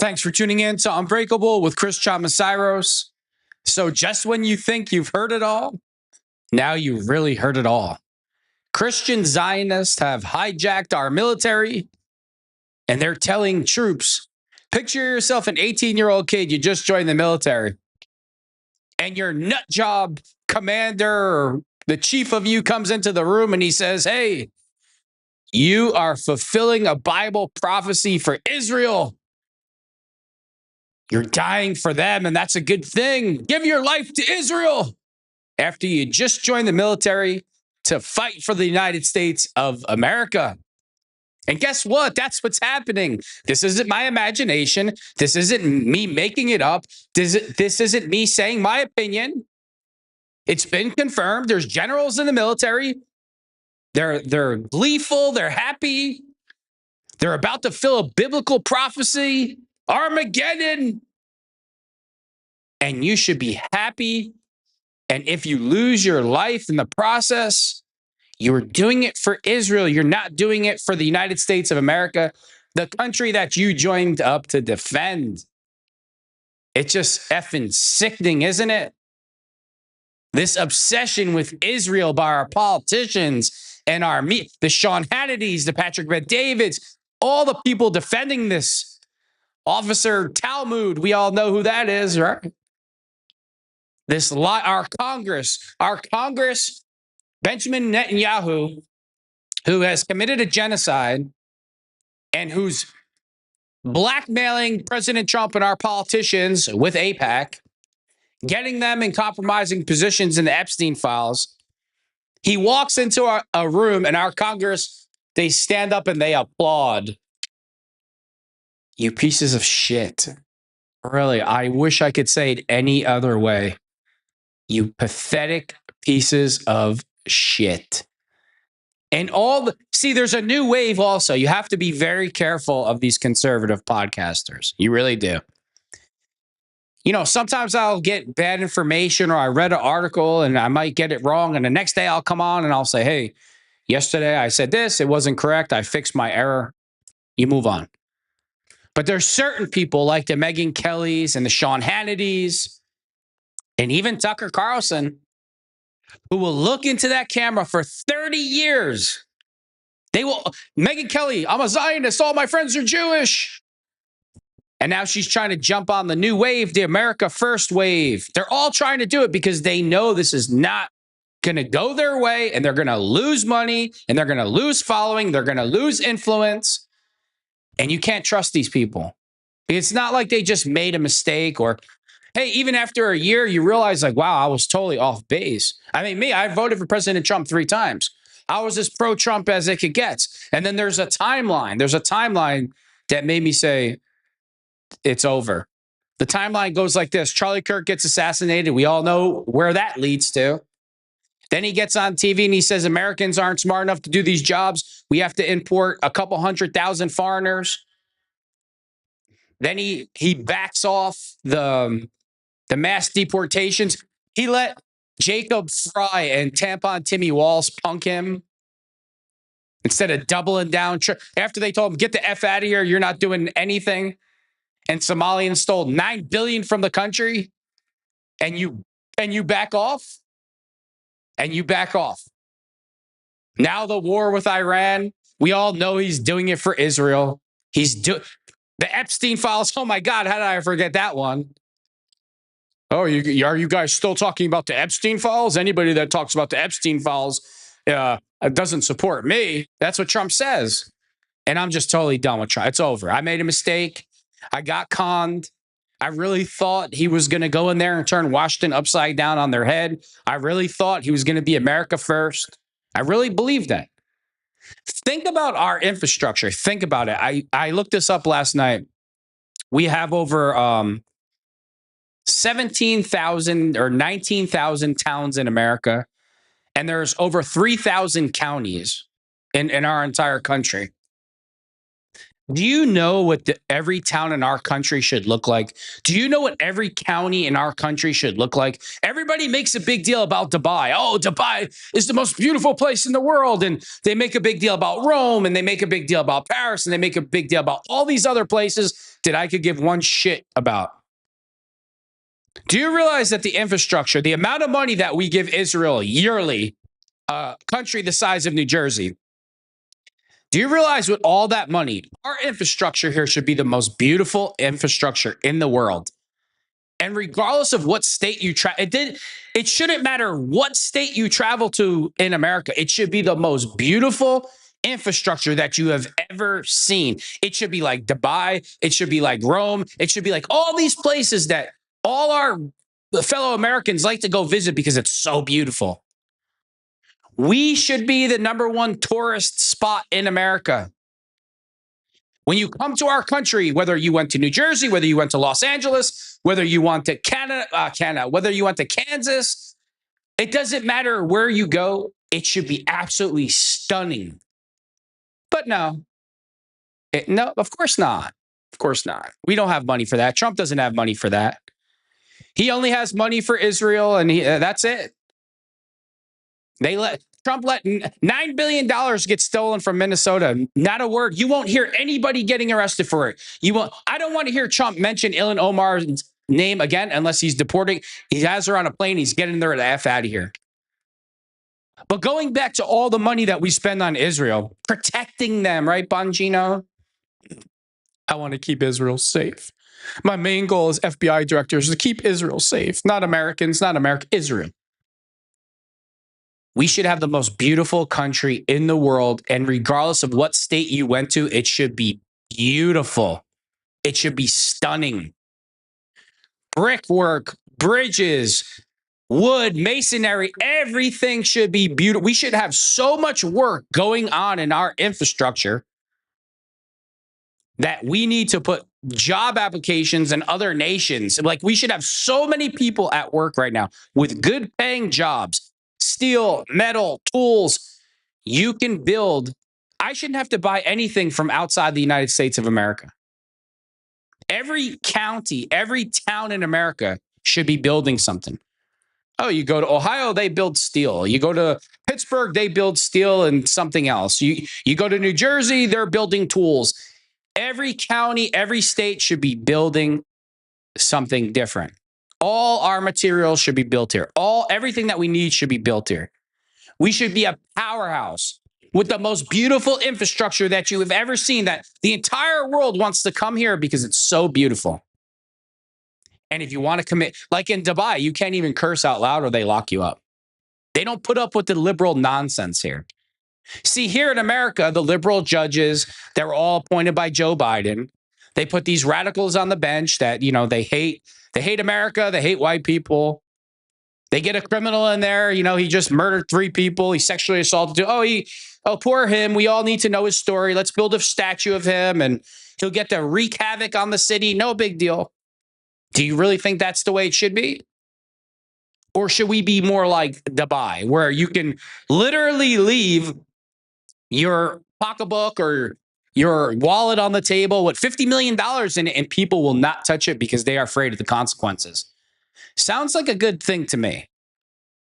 Thanks for tuning in to Unbreakable with Chris Chamasiros. So just when you think you've heard it all, now you really heard it all. Christian Zionists have hijacked our military, and they're telling troops, picture yourself an 18-year-old kid, you just joined the military, and your nut job commander or the chief of you comes into the room and he says, hey, you are fulfilling a Bible prophecy for Israel. You're dying for them, and that's a good thing. Give your life to Israel after you just joined the military to fight for the United States of America. And guess what? That's what's happening. This isn't my imagination. This isn't me making it up. This isn't me saying my opinion. It's been confirmed. There's generals in the military. They're gleeful. They're happy. They're about to fill a biblical prophecy. Armageddon. And you should be happy. And if you lose your life in the process, you're doing it for Israel. You're not doing it for the United States of America, the country that you joined up to defend. It's just effing sickening, isn't it? This obsession with Israel by our politicians and the Sean Hannitys, the Patrick Bet-Davids, all the people defending this. Officer Talmud, we all know who that is, right? Our Congress, Benjamin Netanyahu, who has committed a genocide and who's blackmailing President Trump and our politicians with AIPAC, getting them in compromising positions in the Epstein files. He walks into a room and our Congress, they stand up and they applaud. You pieces of shit. Really, I wish I could say it any other way. You pathetic pieces of shit. And there's a new wave also. You have to be very careful of these conservative podcasters. You really do. You know, sometimes I'll get bad information or I read an article and I might get it wrong. And the next day I'll come on and I'll say, hey, yesterday I said this, it wasn't correct. I fixed my error. You move on. But there's certain people like the Megyn Kellys and the Sean Hannitys and even Tucker Carlson who will look into that camera for 30 years. Megyn Kelly, I'm a Zionist. All my friends are Jewish. And now she's trying to jump on the new wave, the America First wave. They're all trying to do it because they know this is not going to go their way and they're going to lose money and they're going to lose following. They're going to lose influence. And you can't trust these people. It's not like they just made a mistake or, hey, even after a year, you realize like, wow, I was totally off base. I mean, I voted for President Trump 3 times. I was as pro-Trump as it could get. And then there's a timeline. There's a timeline that made me say, it's over. The timeline goes like this. Charlie Kirk gets assassinated. We all know where that leads to. Then he gets on TV and he says, Americans aren't smart enough to do these jobs. We have to import a couple 100,000 foreigners. Then he backs off the mass deportations. He let Jacob Fry and Tampon Timmy Walls punk him instead of doubling down. After they told him, get the F out of here, you're not doing anything. And Somalians stole $9 billion from the country. And you back off. And you back off. Now the war with Iran, we all know he's doing it for Israel. The Epstein files. Oh my God, how did I forget that one? Oh, are you guys still talking about the Epstein files? Anybody that talks about the Epstein files doesn't support me. That's what Trump says. And I'm just totally done with Trump. It's over. I made a mistake. I got conned. I really thought he was going to go in there and turn Washington upside down on their head. I really thought he was going to be America first. I really believed that. Think about our infrastructure. Think about it. I looked this up last night. We have over 17,000 or 19,000 towns in America, and there's over 3,000 counties in our entire country. Do you know what every town in our country should look like? Do you know what every county in our country should look like? Everybody makes a big deal about Dubai. Oh, Dubai is the most beautiful place in the world. And they make a big deal about Rome, and they make a big deal about Paris, and they make a big deal about all these other places that I could give one shit about. Do you realize that the infrastructure, the amount of money that we give Israel yearly, a country the size of New Jersey, do you realize with all that money, our infrastructure here should be the most beautiful infrastructure in the world? And regardless of what state you travel, it shouldn't matter what state you travel to in America. It should be the most beautiful infrastructure that you have ever seen. It should be like Dubai. It should be like Rome. It should be like all these places that all our fellow Americans like to go visit because it's so beautiful. We should be the number one tourist spot in America. When you come to our country, whether you went to New Jersey, whether you went to Los Angeles, whether you went to Canada, whether you went to Kansas, it doesn't matter where you go. It should be absolutely stunning. But no, no, of course not. Of course not. We don't have money for that. Trump doesn't have money for that. He only has money for Israel, and that's it. Trump let $9 billion get stolen from Minnesota. Not a word. You won't hear anybody getting arrested for it. I don't want to hear Trump mention Ilhan Omar's name again unless he's deporting. He has her on a plane. He's getting her the F out of here. But going back to all the money that we spend on Israel, protecting them, right, Bongino? I want to keep Israel safe. My main goal as FBI director is to keep Israel safe, not Americans, not America, Israel. We should have the most beautiful country in the world. And regardless of what state you went to, it should be beautiful. It should be stunning. Brickwork, bridges, wood, masonry, everything should be beautiful. We should have so much work going on in our infrastructure that we need to put job applications in other nations. Like, we should have so many people at work right now with good paying jobs. Steel, metal, tools. You can build. I shouldn't have to buy anything from outside the United States of America. Every county, every town in America should be building something. Oh, you go to Ohio, they build steel. You go to Pittsburgh, they build steel and something else. You go to New Jersey, they're building tools. Every county, every state should be building something different. All our materials should be built here. Everything that we need should be built here. We should be a powerhouse with the most beautiful infrastructure that you have ever seen, that the entire world wants to come here because it's so beautiful. And if you want to commit, like in Dubai, you can't even curse out loud or they lock you up. They don't put up with the liberal nonsense here. See, here in America, the liberal judges, they're all appointed by Joe Biden. They put these radicals on the bench that, they hate America. They hate white people. They get a criminal in there. He just murdered 3 people. He sexually assaulted 2. Oh, poor him. We all need to know his story. Let's build a statue of him and he'll get to wreak havoc on the city. No big deal. Do you really think that's the way it should be? Or should we be more like Dubai, where you can literally leave your pocketbook or your wallet on the table with $50 million in it and people will not touch it because they are afraid of the consequences? Sounds like a good thing to me.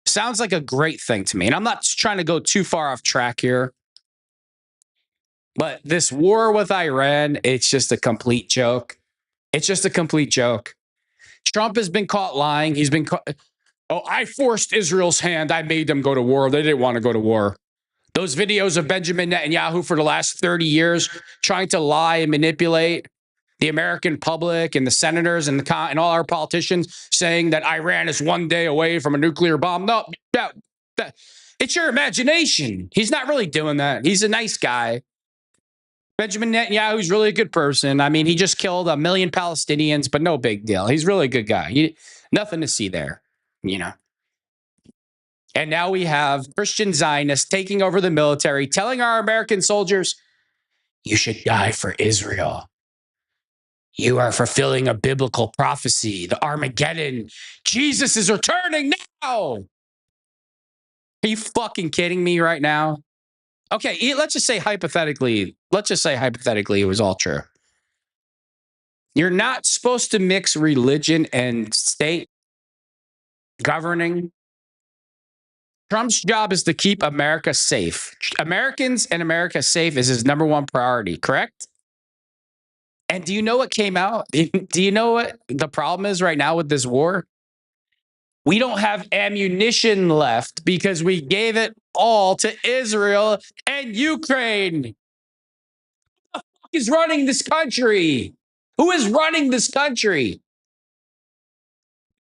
Sounds like a great thing to me. And I'm not trying to go too far off track here. But this war with Iran, it's just a complete joke. It's just a complete joke. Trump has been caught lying. He's been caught. Oh, I forced Israel's hand. I made them go to war. They didn't want to go to war. Those videos of Benjamin Netanyahu for the last 30 years trying to lie and manipulate the American public and the senators and all our politicians saying that Iran is one day away from a nuclear bomb. No, it's your imagination. He's not really doing that. He's a nice guy. Benjamin Netanyahu is really a good person. I mean, he just killed 1 million Palestinians, but no big deal. He's really a good guy. Nothing to see there, And now we have Christian Zionists taking over the military, telling our American soldiers, you should die for Israel. You are fulfilling a biblical prophecy, the Armageddon. Jesus is returning now. Are you fucking kidding me right now? Okay, let's just say hypothetically it was all true. You're not supposed to mix religion and state governing. Trump's job is to keep America safe. Americans and America safe is his number one priority, correct? And do you know what came out? Do you know what the problem is right now with this war? We don't have ammunition left because we gave it all to Israel and Ukraine. Who is running this country? Who is running this country?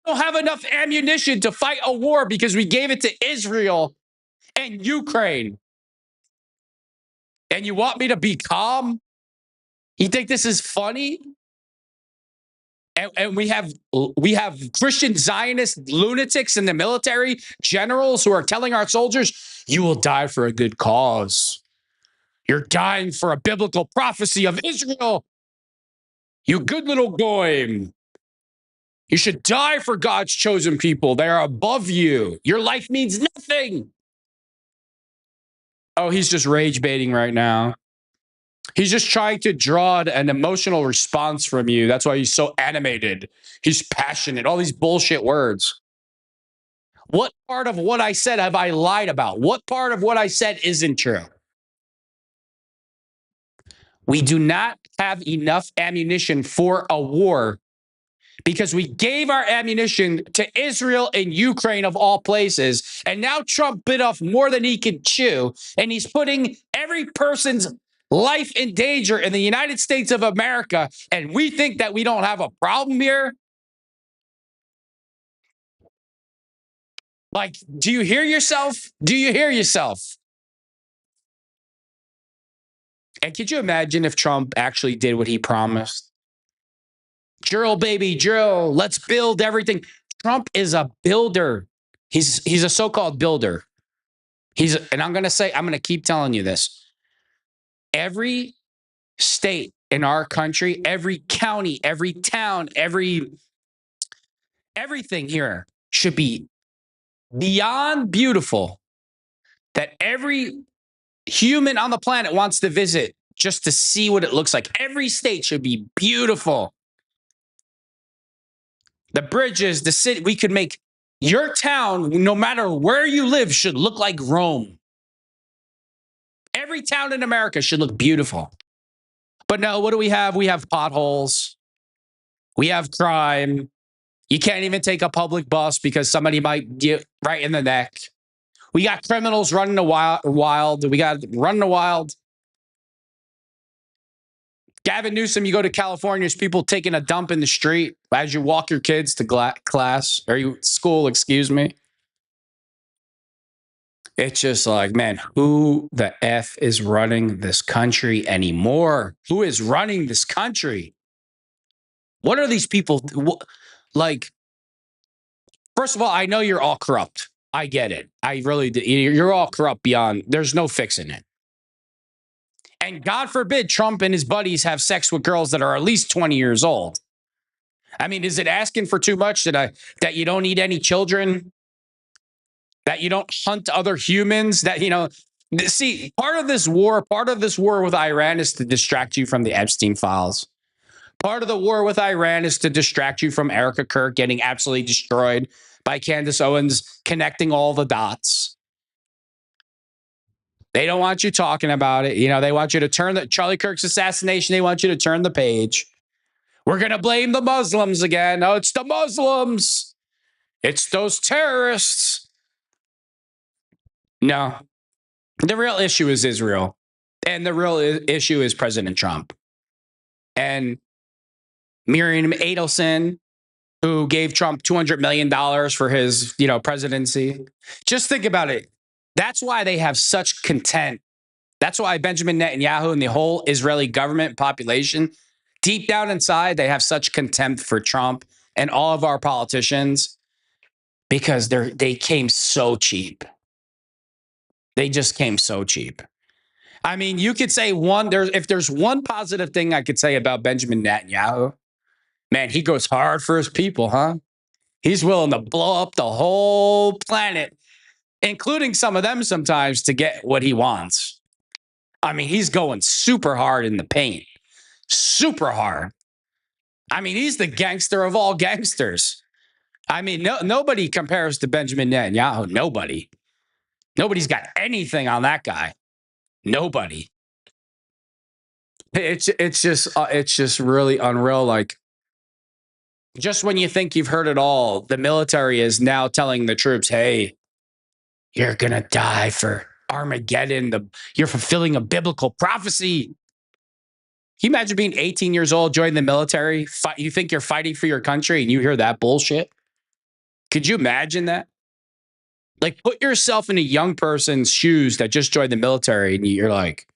We don't have enough ammunition to fight a war because we gave it to Israel and Ukraine. And you want me to be calm? You think this is funny? And we have Christian Zionist lunatics in the military, generals who are telling our soldiers, "You will die for a good cause. You're dying for a biblical prophecy of Israel. You good little goyim. You should die for God's chosen people. They are above you. Your life means nothing." Oh, he's just rage baiting right now. He's just trying to draw an emotional response from you. That's why he's so animated. He's passionate. All these bullshit words. What part of what I said have I lied about? What part of what I said isn't true? We do not have enough ammunition for a war because we gave our ammunition to Israel and Ukraine of all places. And now Trump bit off more than he could chew. And he's putting every person's life in danger in the United States of America. And we think that we don't have a problem here. Like, do you hear yourself? Do you hear yourself? And could you imagine if Trump actually did what he promised? Drill, baby, drill. Let's build everything. Trump is a builder. He's a so-called builder. And I'm gonna keep telling you this. Every state in our country, every county, every town, everything here should be beyond beautiful that every human on the planet wants to visit just to see what it looks like. Every state should be beautiful. The bridges, the city, we could make your town, no matter where you live, should look like Rome. Every town in America should look beautiful. But no, what do we have? We have potholes. We have crime. You can't even take a public bus because somebody might get right in the neck. We got criminals running wild. We got running wild. Gavin Newsom, you go to California, there's people taking a dump in the street as you walk your kids to class or school, excuse me. It's just like, man, who the F is running this country anymore? Who is running this country? What are these people like? First of all, I know you're all corrupt. I get it. I really do. You're all corrupt beyond, there's no fixing it. And God forbid Trump and his buddies have sex with girls that are at least 20 years old. I mean, is it asking for too much that you don't need any children? That you don't hunt other humans? That, see, part of this war with Iran is to distract you from the Epstein files. Part of the war with Iran is to distract you from Erica Kirk getting absolutely destroyed by Candace Owens connecting all the dots. They don't want you talking about it. They want you to turn Charlie Kirk's assassination. They want you to turn the page. We're going to blame the Muslims again. No, it's the Muslims. It's those terrorists. No, the real issue is Israel. And the real issue is President Trump. And Miriam Adelson, who gave Trump $200 million for his, presidency. Just think about it. That's why they have such contempt. That's why Benjamin Netanyahu and the whole Israeli government population, deep down inside, they have such contempt for Trump and all of our politicians because they came so cheap. They just came so cheap. I mean, you could say if there's one positive thing I could say about Benjamin Netanyahu, man, he goes hard for his people, huh? He's willing to blow up the whole planet, including some of them sometimes to get what he wants. I mean, he's going super hard in the paint. Super hard. I mean, he's the gangster of all gangsters. I mean, nobody compares to Benjamin Netanyahu. Nobody. Nobody's got anything on that guy. Nobody. It's just really unreal. Like, just when you think you've heard it all, the military is now telling the troops, "Hey, you're gonna die for Armageddon. You're fulfilling a biblical prophecy." Can you imagine being 18 years old, joining the military? You think you're fighting for your country, and you hear that bullshit? Could you imagine that? Like, put yourself in a young person's shoes that just joined the military, and you're like,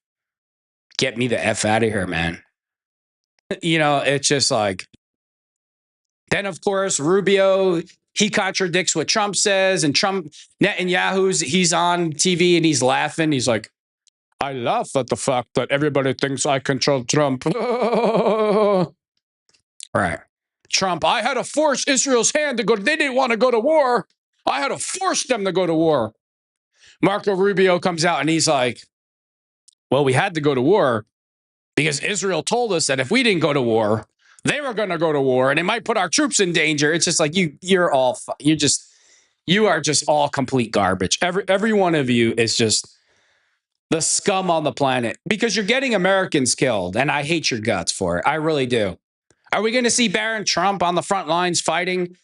"Get me the F out of here, man." It's just like. Then, of course, Rubio, he contradicts what Trump says, and he's on TV and he's laughing. He's like, "I laugh at the fact that everybody thinks I control Trump." Right. Trump, "I had to force Israel's hand to go. They didn't want to go to war. I had to force them to go to war." Marco Rubio comes out and he's like, "Well, we had to go to war because Israel told us that if we didn't go to war, they were going to go to war and it might put our troops in danger." It's just like you are just all complete garbage. Every one of you is just the scum on the planet because you're getting Americans killed, and I hate your guts for it. I really do. Are we going to see Baron Trump on the front lines fighting?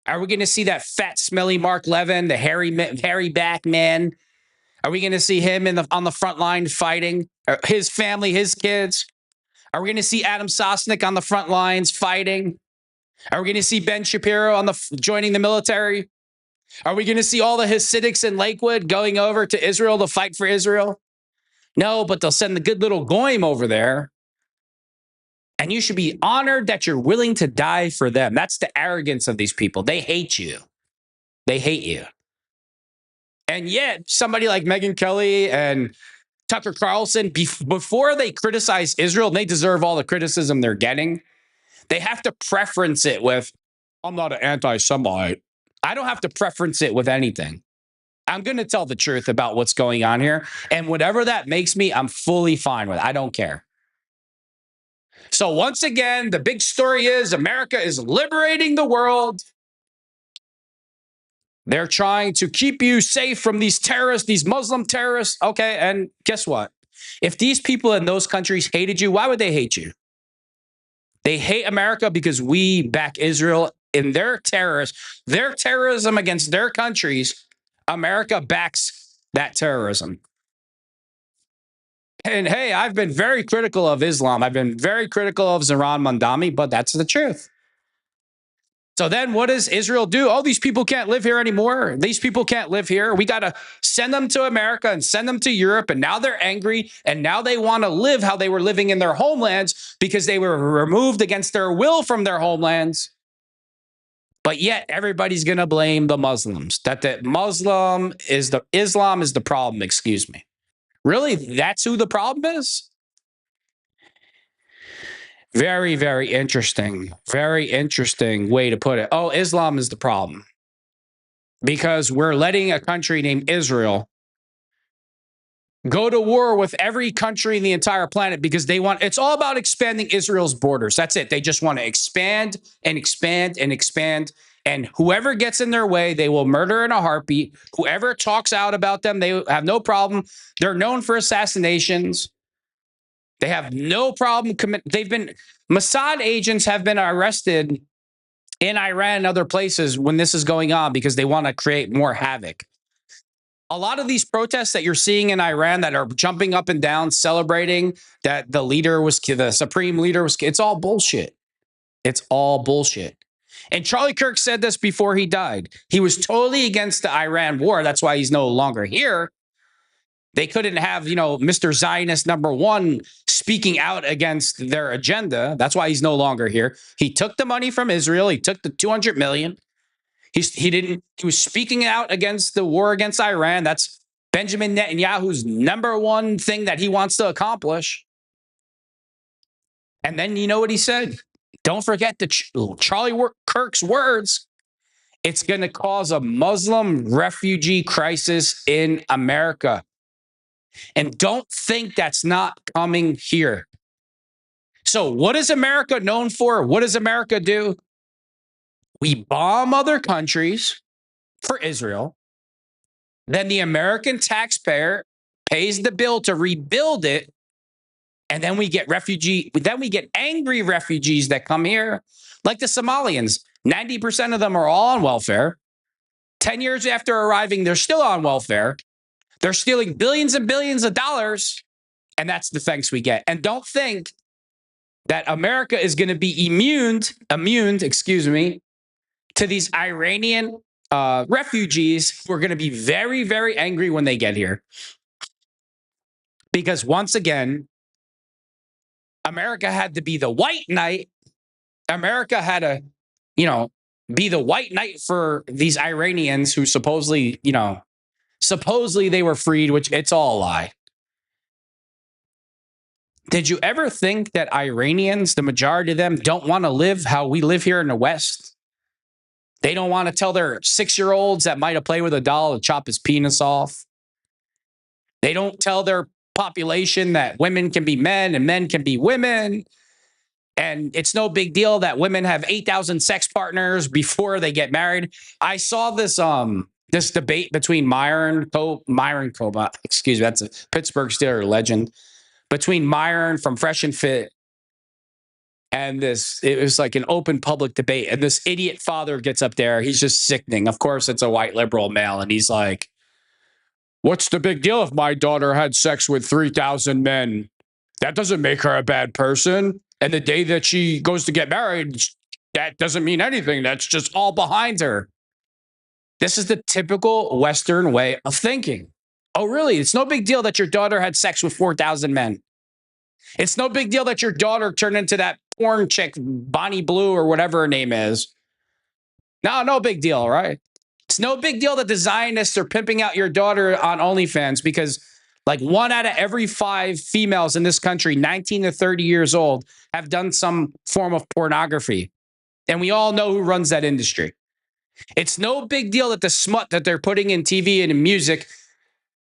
Are we going to see that fat, smelly Mark Levin, the hairy back man? Are we going to see him on the front line fighting? His family, his kids? Are we going to see Adam Sosnick on the front lines fighting? Are we going to see Ben Shapiro joining the military? Are we going to see all the Hasidics in Lakewood going over to Israel to fight for Israel? No, but they'll send the good little goyim over there. And you should be honored that you're willing to die for them. That's the arrogance of these people. They hate you. They hate you. And yet, somebody like Megyn Kelly and Tucker Carlson, before they criticize Israel, and they deserve all the criticism they're getting, they have to preference it with, "I'm not an anti-Semite." I don't have to preference it with anything. I'm going to tell the truth about what's going on here. And whatever that makes me, I'm fully fine with. I don't care. So once again, the big story is America is liberating the world. They're trying to keep you safe from these terrorists, these Muslim terrorists. Okay, and guess what? If these people in those countries hated you, why would they hate you? They hate America because we back Israel in their terrorism against their countries. America backs that terrorism. And hey, I've been very critical of Islam. I've been very critical of Zohran Mandami, but that's the truth. So then what does Israel do? Oh, these people can't live here anymore. These people can't live here. We got to send them to America and send them to Europe. And now they're angry. And now they want to live how they were living in their homelands because they were removed against their will from their homelands. But yet everybody's going to blame the Muslims, that Islam is the problem. Excuse me. Really? That's who the problem is? Very, very interesting. Very interesting way to put it. Oh, Islam is the problem because we're letting a country named Israel go to war with every country in the entire planet because it's all about expanding Israel's borders. That's it. They just want to expand and expand and expand. And whoever gets in their way, they will murder in a heartbeat. Whoever talks out about them, they have no problem. They're known for assassinations. They have no problem. Mossad agents have been arrested in Iran and other places when this is going on because they want to create more havoc. A lot of these protests that you're seeing in Iran that are jumping up and down, celebrating that the supreme leader was, it's all bullshit. It's all bullshit. And Charlie Kirk said this before he died. He was totally against the Iran war. That's why he's no longer here. They couldn't have, Mr. Zionist #1 speaking out against their agenda. That's why he's no longer here. He took the money from Israel. He took the $200 million. He was speaking out against the war against Iran. That's Benjamin Netanyahu's #1 thing that he wants to accomplish. And then you know what he said? Don't forget Charlie Kirk's words. It's going to cause a Muslim refugee crisis in America. And don't think that's not coming here. So what is America known for? What does America do? We bomb other countries for Israel. Then the American taxpayer pays the bill to rebuild it. And then we get angry refugees that come here, like the Somalians. 90% of them are all on welfare. 10 years after arriving, they're still on welfare. They're stealing billions and billions of dollars. And that's the thanks we get. And don't think that America is going to be immune, to these Iranian refugees who are going to be very, very angry when they get here. Because once again, America had to be the white knight. America had to, be the white knight for these Iranians who supposedly they were freed, which it's all a lie. Did you ever think that Iranians, the majority of them, don't want to live how we live here in the West? They don't want to tell their 6-year-olds that might have played with a doll to chop his penis off. They don't tell their population that women can be men and men can be women. And it's no big deal that women have 8,000 sex partners before they get married. I saw this debate between Myron Coba, excuse me, that's a Pittsburgh Steelers legend, between Myron from Fresh and Fit and it was like an open public debate. And this idiot father gets up there. He's just sickening. Of course, it's a white liberal male. And he's like, what's the big deal if my daughter had sex with 3,000 men? That doesn't make her a bad person. And the day that she goes to get married, that doesn't mean anything. That's just all behind her. This is the typical Western way of thinking. Oh, really? It's no big deal that your daughter had sex with 4,000 men. It's no big deal that your daughter turned into that porn chick, Bonnie Blue or whatever her name is. No big deal, right? It's no big deal that the Zionists are pimping out your daughter on OnlyFans because like 1 out of every 5 females in this country, 19 to 30 years old, have done some form of pornography. And we all know who runs that industry. It's no big deal that the smut that they're putting in TV and in music,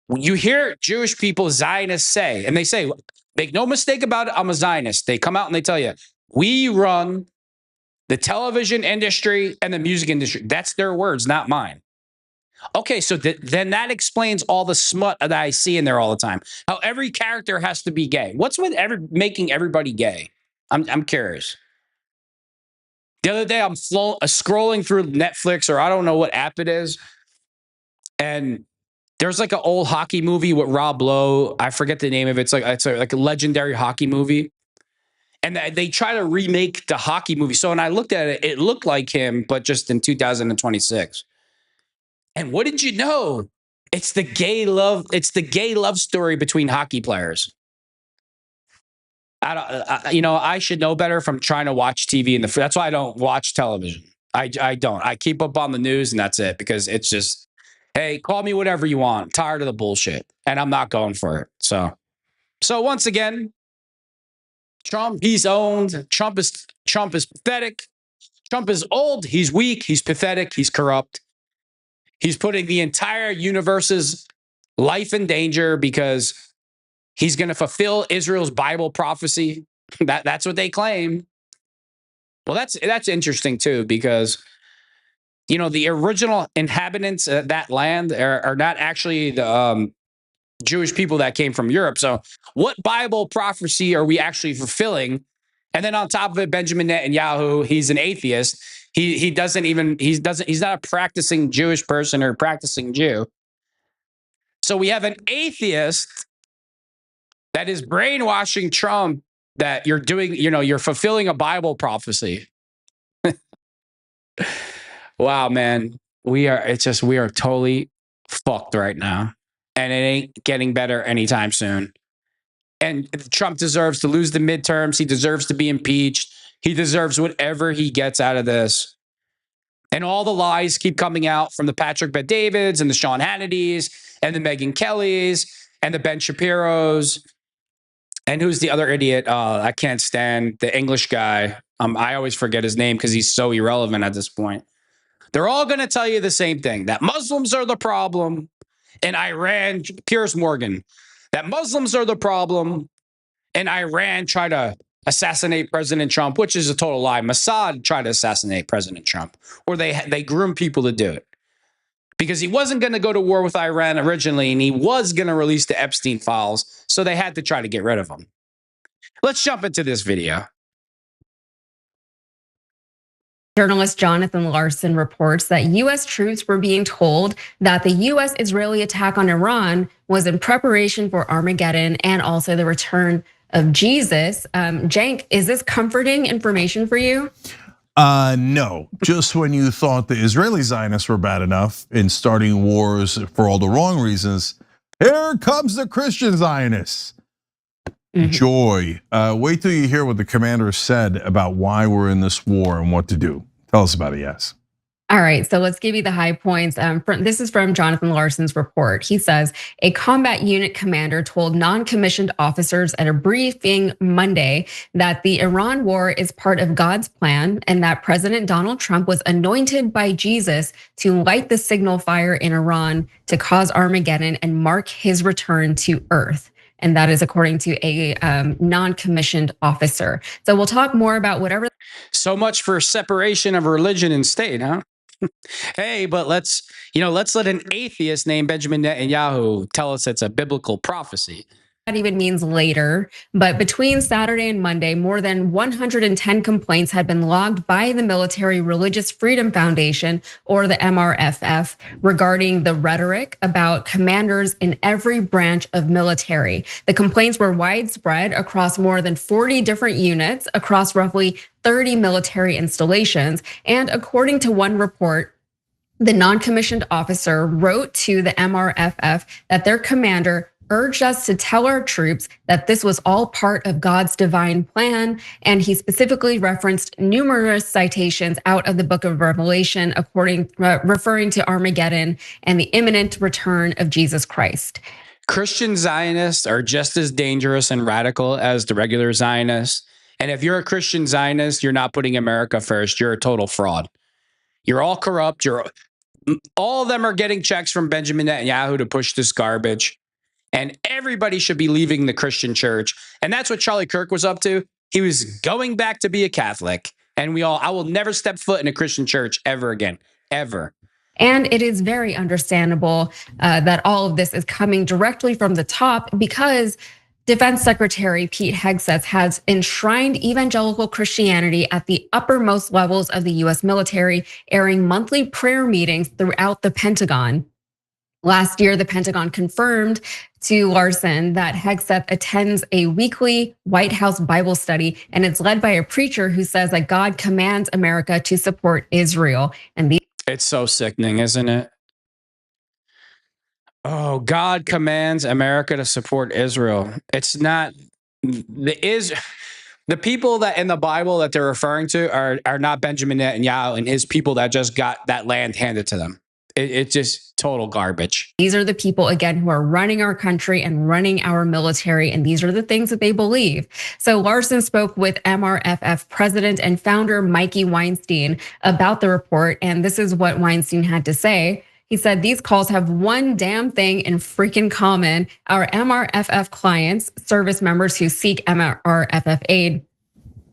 you hear Jewish people, Zionists say, and they say, make no mistake about it, I'm a Zionist. They come out and they tell you, we run the television industry and the music industry. That's their words, not mine. Okay, so then that explains all the smut that I see in there all the time. How every character has to be gay. What's with making everybody gay? I'm curious. The other day, I'm scrolling through Netflix, or I don't know what app it is, and there's like an old hockey movie with Rob Lowe. I forget the name of it. It's like a legendary hockey movie. And they try to remake the hockey movie. So when I looked at it, it looked like him, but just in 2026. And what did you know? It's the gay love story between hockey players. I should know better from trying to watch TV. That's why I don't watch television. I don't. I keep up on the news and that's it, because it's just, hey, call me whatever you want. I'm tired of the bullshit, and I'm not going for it. So once again, Trump, he's owned. Trump is pathetic. Trump is old. He's weak. He's pathetic. He's corrupt. He's putting the entire universe's life in danger because he's going to fulfill Israel's Bible prophecy. That's what they claim. Well, that's interesting too, because the original inhabitants of that land are not actually the Jewish people that came from Europe. So what Bible prophecy are we actually fulfilling? And then on top of it, Benjamin Netanyahu, he's an atheist. He's not a practicing Jewish person or practicing Jew. So we have an atheist that is brainwashing Trump that you're fulfilling a Bible prophecy. Wow, man. We are totally fucked right now. And it ain't getting better anytime soon. And Trump deserves to lose the midterms. He deserves to be impeached. He deserves whatever he gets out of this. And all the lies keep coming out from the Patrick Bet-Davids and the Sean Hannitys and the Megyn Kellys and the Ben Shapiros. And who's the other idiot? I can't stand the English guy. I always forget his name because he's so irrelevant at this point. They're all going to tell you the same thing, that Muslims are the problem. And Iran, Piers Morgan, that Muslims are the problem, and Iran tried to assassinate President Trump, which is a total lie. Mossad tried to assassinate President Trump, or they groomed people to do it. Because he wasn't going to go to war with Iran originally, and he was going to release the Epstein files, so they had to try to get rid of him. Let's jump into this video. Journalist Jonathan Larson reports that U.S. troops were being told that the U.S.-Israeli attack on Iran was in preparation for Armageddon and also the return of Jesus. Cenk, is this comforting information for you? No, just when you thought the Israeli Zionists were bad enough in starting wars for all the wrong reasons, here comes the Christian Zionists. Joy. Wait till you hear what the commander said about why we're in this war and what to do. Tell us about it, yes. All right, so let's give you the high points. This is from Jonathan Larson's report. He says, a combat unit commander told non-commissioned officers at a briefing Monday that the Iran war is part of God's plan and that President Donald Trump was anointed by Jesus to light the signal fire in Iran to cause Armageddon and mark his return to earth. And that is according to a non-commissioned officer. So we'll talk more about whatever. So much for separation of religion and state, huh? Hey, but let's let an atheist named Benjamin Netanyahu tell us it's a biblical prophecy. That even means later, but between Saturday and Monday, more than 110 complaints had been logged by the Military Religious Freedom Foundation, or the MRFF, regarding the rhetoric about commanders in every branch of military. The complaints were widespread across more than 40 different units across roughly 30 military installations. And according to one report, the non-commissioned officer wrote to the MRFF that their commander urged us to tell our troops that this was all part of God's divine plan. And he specifically referenced numerous citations out of the book of Revelation, referring to Armageddon and the imminent return of Jesus Christ. Christian Zionists are just as dangerous and radical as the regular Zionists. And if you're a Christian Zionist, you're not putting America first. You're a total fraud. You're all corrupt. All of them are getting checks from Benjamin Netanyahu to push this garbage. And everybody should be leaving the Christian church. And that's what Charlie Kirk was up to. He was going back to be a Catholic. And I will never step foot in a Christian church ever again, ever. And it is very understandable that all of this is coming directly from the top, because Defense Secretary Pete Hegseth has enshrined evangelical Christianity at the uppermost levels of the US military, airing monthly prayer meetings throughout the Pentagon. Last year, the Pentagon confirmed to Larson that Hegseth attends a weekly White House Bible study, and it's led by a preacher who says that God commands America to support Israel. It's so sickening, isn't it? Oh, God commands America to support Israel. It's not the people that in the Bible that they're referring to are not Benjamin Netanyahu and his people that just got that land handed to them. It's just total garbage. These are the people, again, who are running our country and running our military, and these are the things that they believe. So Larson spoke with MRFF president and founder Mikey Weinstein about the report, and this is what Weinstein had to say. He said, these calls have one damn thing in freaking common. Our MRFF clients, service members who seek MRFF aid,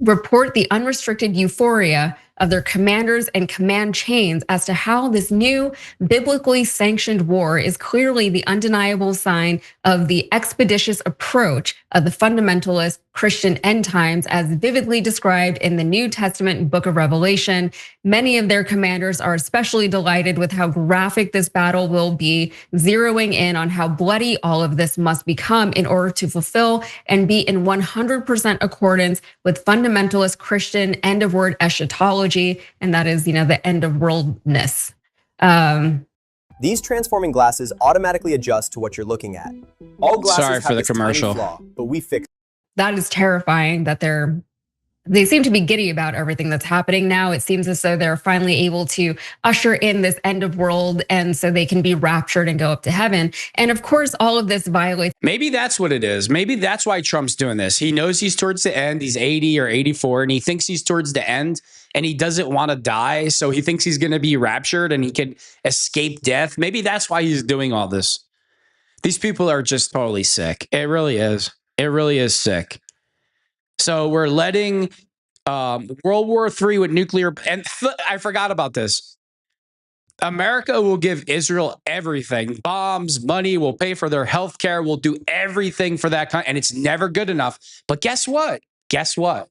report the unrestricted euphoria of their commanders and command chains as to how this new biblically sanctioned war is clearly the undeniable sign of the expeditious approach of the fundamentalist Christian end times as vividly described in the New Testament book of Revelation. Many of their commanders are especially delighted with how graphic this battle will be, zeroing in on how bloody all of this must become in order to fulfill and be in 100% accordance with fundamentalist Christian end of word eschatology, and that is, the end of worldness. These transforming glasses automatically adjust to what you're looking at. All glasses Sorry for the commercial. Tiny flaw, but we fix. That is terrifying that they seem to be giddy about everything that's happening now. It seems as though they're finally able to usher in this end of world, and so they can be raptured and go up to heaven. And of course, all of this violates. Maybe that's what it is. Maybe that's why Trump's doing this. He knows he's towards the end. He's 80 or 84, and he thinks he's towards the end, and he doesn't want to die. So he thinks he's going to be raptured and he can escape death. Maybe that's why he's doing all this. These people are just totally sick. It really is. It really is sick. So we're letting World War III with nuclear, and I forgot about this. America will give Israel everything, bombs, money, we'll pay for their health care, we'll do everything for that country, and it's never good enough. But guess what? Guess what?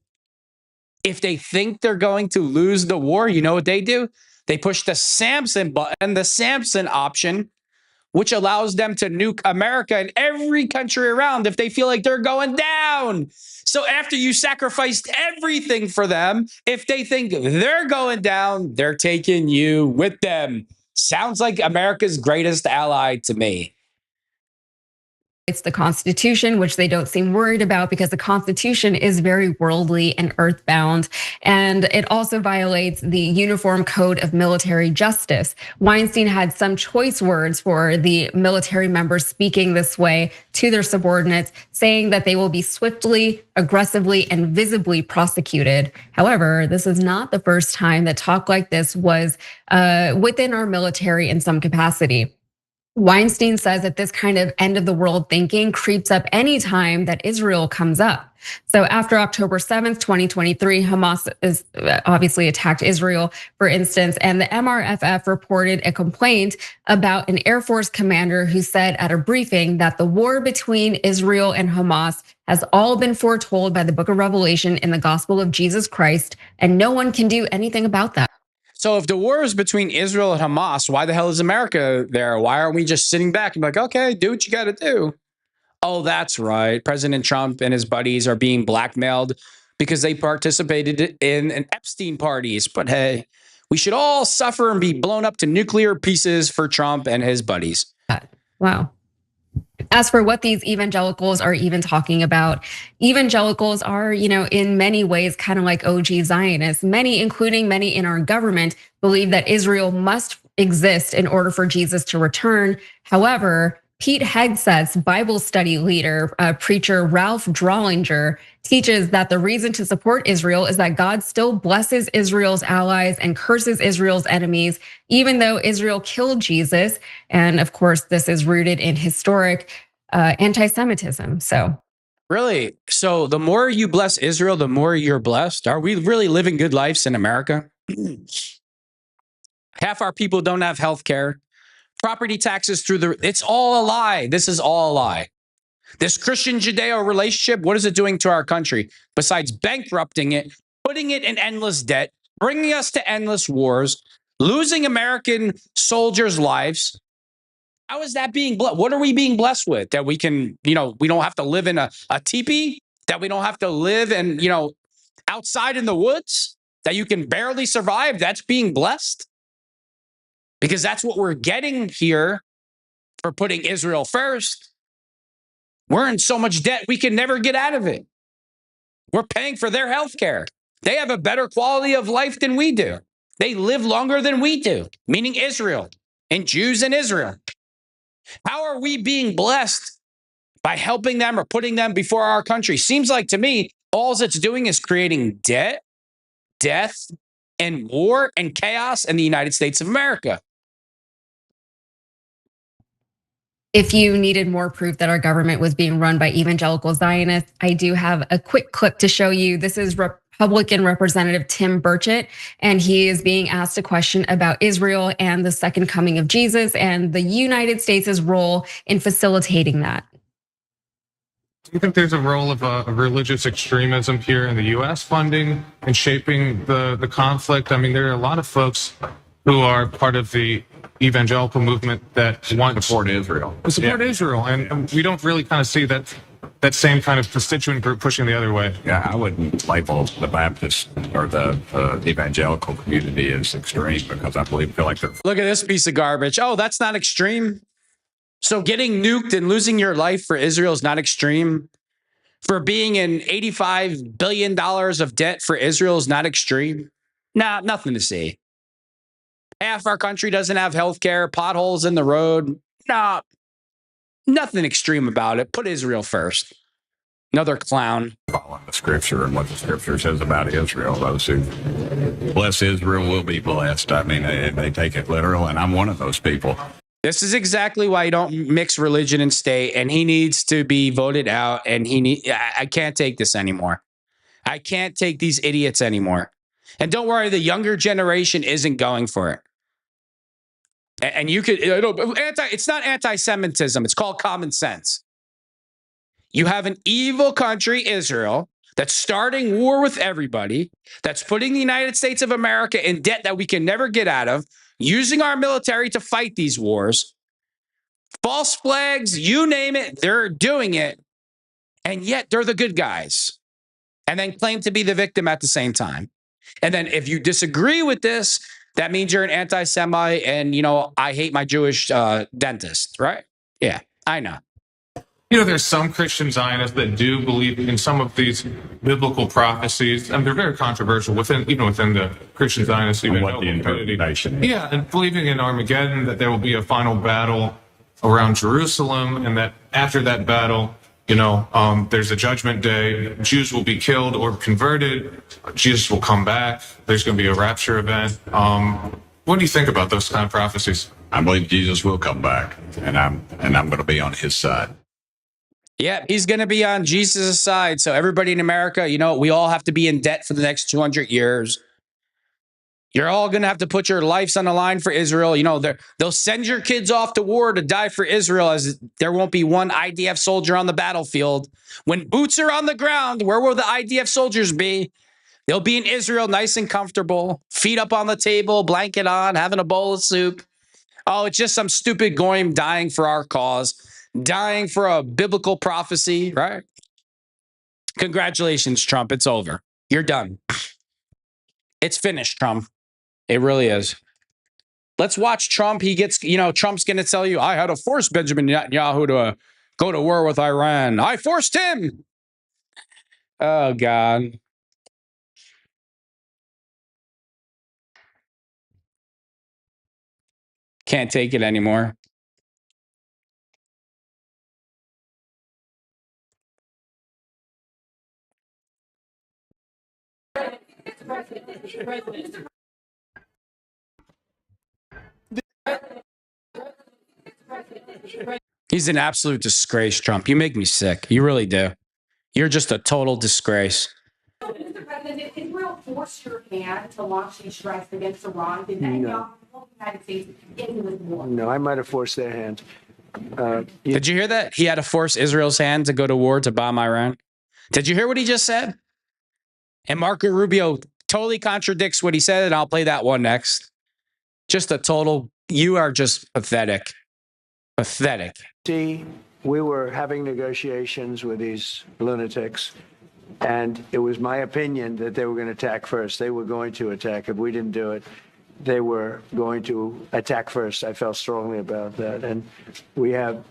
If they think they're going to lose the war, you know what they do? They push the Samson button, the Samson option, which allows them to nuke America and every country around if they feel like they're going down. So after you sacrificed everything for them, if they think they're going down, they're taking you with them. Sounds like America's greatest ally to me. It's the Constitution, which they don't seem worried about because the Constitution is very worldly and earthbound. And it also violates the Uniform Code of Military Justice. Weinstein had some choice words for the military members speaking this way to their subordinates, saying that they will be swiftly, aggressively, and visibly prosecuted. However, this is not the first time that talk like this was within our military in some capacity. Weinstein says that this kind of end of the world thinking creeps up anytime that Israel comes up. So after October 7th, 2023, Hamas is obviously attacked Israel, for instance, and the MRFF reported a complaint about an Air Force commander who said at a briefing that the war between Israel and Hamas has all been foretold by the book of Revelation in the gospel of Jesus Christ, and no one can do anything about that. So if the war is between Israel and Hamas, why the hell is America there? Why aren't we just sitting back and be like, okay, do what you got to do? Oh, that's right. President Trump and his buddies are being blackmailed because they participated in an Epstein parties. But hey, we should all suffer and be blown up to nuclear pieces for Trump and his buddies. Wow. As for what these evangelicals are even talking about, evangelicals are, in many ways kind of like OG Zionists. Many, including many in our government, believe that Israel must exist in order for Jesus to return. However, Pete Hegseth's Bible study leader, preacher Ralph Drollinger, teaches that the reason to support Israel is that God still blesses Israel's allies and curses Israel's enemies, even though Israel killed Jesus. And of course, this is rooted in historic anti-Semitism. So, really? So the more you bless Israel, the more you're blessed? Are we really living good lives in America? Half our people don't have health care. Property taxes it's all a lie. This is all a lie. This Christian-Judeo relationship, what is it doing to our country? Besides bankrupting it, putting it in endless debt, bringing us to endless wars, losing American soldiers' lives. How is that being blessed? What are we being blessed with? That we can, we don't have to live in a teepee? That we don't have to live in, outside in the woods? That you can barely survive? That's being blessed? Because that's what we're getting here for putting Israel first. We're in so much debt, we can never get out of it. We're paying for their health care. They have a better quality of life than we do. They live longer than we do, meaning Israel and Jews in Israel. How are we being blessed by helping them or putting them before our country? Seems like to me, all it's doing is creating debt, death, and war and chaos in the United States of America. If you needed more proof that our government was being run by evangelical Zionists, I do have a quick clip to show you. This is Republican Representative Tim Burchett, and he is being asked a question about Israel and the second coming of Jesus and the United States' role in facilitating that. Do you think there's a role of religious extremism here in the US funding and shaping the conflict? I mean, there are a lot of folks who are part of the evangelical movement that want to support Israel. Israel, and we don't really kind of see that same kind of constituent group pushing the other way. Yeah, I wouldn't label the Baptist or the evangelical community as extreme because I feel like they're... Look at this piece of garbage. Oh, that's not extreme. So getting nuked and losing your life for Israel is not extreme. For being in $85 billion of debt for Israel is not extreme. Nah, nothing to see. Half our country doesn't have health care, potholes in the road. Nah, nothing extreme about it. Put Israel first. Another clown. Following the scripture and what the scripture says about Israel. Those who bless Israel will be blessed. I mean, they take it literal, and I'm one of those people. This is exactly why you don't mix religion and state, and he needs to be voted out. And I can't take this anymore. I can't take these idiots anymore. And don't worry, the younger generation isn't going for it. And you could, it's not anti-Semitism. It's called common sense. You have an evil country, Israel, that's starting war with everybody, that's putting the United States of America in debt that we can never get out of, using our military to fight these wars. False flags, you name it, they're doing it. And yet they're the good guys. And then claim to be the victim at the same time. And then if you disagree with this, that means you're an anti-Semite and, I hate my Jewish dentist, right? Yeah, I know. There's some Christian Zionists that do believe in some of these biblical prophecies, and they're very controversial within the Christian Zionist community. Yeah, and believing in Armageddon, that there will be a final battle around Jerusalem, and that after that battle, there's a judgment day. Jews will be killed or converted. Jesus will come back. There's going to be a rapture event. What do you think about those kind of prophecies? I believe Jesus will come back, and I'm going to be on his side. Yeah, he's going to be on Jesus' side. So everybody in America, we all have to be in debt for the next 200 years. You're all going to have to put your lives on the line for Israel. They'll send your kids off to war to die for Israel, as there won't be one IDF soldier on the battlefield. When boots are on the ground, where will the IDF soldiers be? They'll be in Israel, nice and comfortable, feet up on the table, blanket on, having a bowl of soup. Oh, it's just some stupid goyim dying for our cause, dying for a biblical prophecy, right? Congratulations, Trump. It's over. You're done. It's finished, Trump. It really is. Let's watch Trump. He gets, Trump's going to tell you, I had to force Benjamin Netanyahu to go to war with Iran. I forced him. Oh, God. Can't take it anymore. He's an absolute disgrace, Trump. You make me sick. You really do. You're just a total disgrace. Mr. President, did Israel force your hand to launch these strikes against Iran? Did Netanyahu pull the United States into this war? No, I might have forced their hand. Did you hear that? He had to force Israel's hand to go to war to bomb Iran. Did you hear what he just said? And Marco Rubio totally contradicts what he said, and I'll play that one next. Just a total, you are just pathetic. Pathetic. See, we were having negotiations with these lunatics, and it was my opinion that they were going to attack first. They were going to attack. If we didn't do it, they were going to attack first. I felt strongly about that. And we have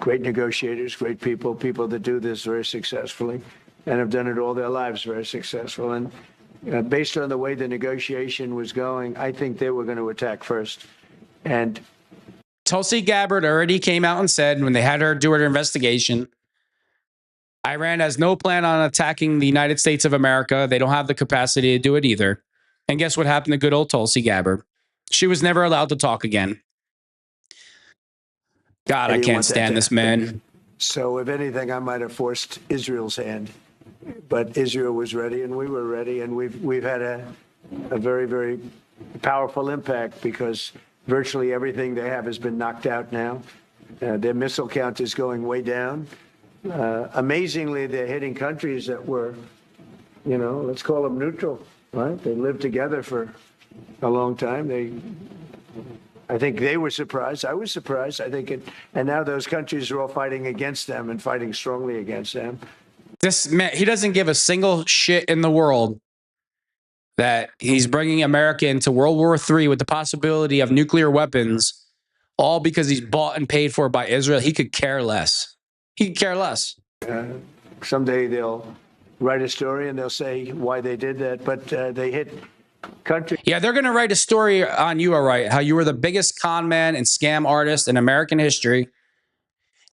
great negotiators, great people that do this very successfully and have done it all their lives very successful. And based on the way the negotiation was going, I think they were going to attack first. And Tulsi Gabbard already came out and said when they had her do her investigation, Iran has no plan on attacking the United States of America. They don't have the capacity to do it either. And guess what happened to good old Tulsi Gabbard? She was never allowed to talk again. God, I can't stand this man. So if anything, I might have forced Israel's hand. But Israel was ready and we were ready. And we've had a very, very powerful impact because virtually everything they have has been knocked out now. Their missile count is going way down. Amazingly, they're hitting countries that were, let's call them neutral, right? They lived together for a long time. I think they were surprised. I was surprised. And now those countries are all fighting against them and fighting strongly against them. This man, he doesn't give a single shit in the world that he's bringing America into World War III with the possibility of nuclear weapons, all because he's bought and paid for by Israel. He could care less. He could care less. Someday they'll write a story and they'll say why they did that, but they hit country. Yeah, they're going to write a story on you, all right, how you were the biggest con man and scam artist in American history,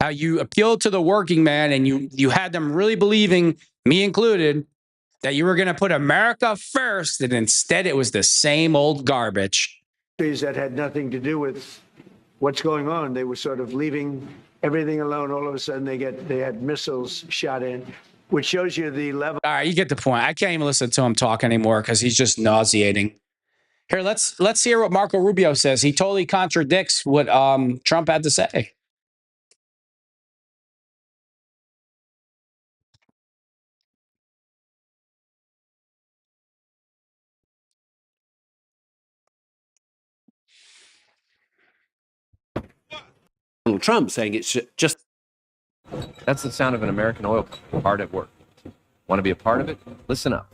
how you appealed to the working man and you had them really believing, me included, that you were going to put America first, and instead it was the same old garbage. That had nothing to do with what's going on. They were sort of leaving everything alone. All of a sudden, they had missiles shot in, which shows you the level. All right, you get the point. I can't even listen to him talk anymore because he's just nauseating. Here, let's hear what Marco Rubio says. He totally contradicts what Trump had to say. Donald Trump saying it's just. That's the sound of an American oil company hard at work. Want to be a part of it? Listen up.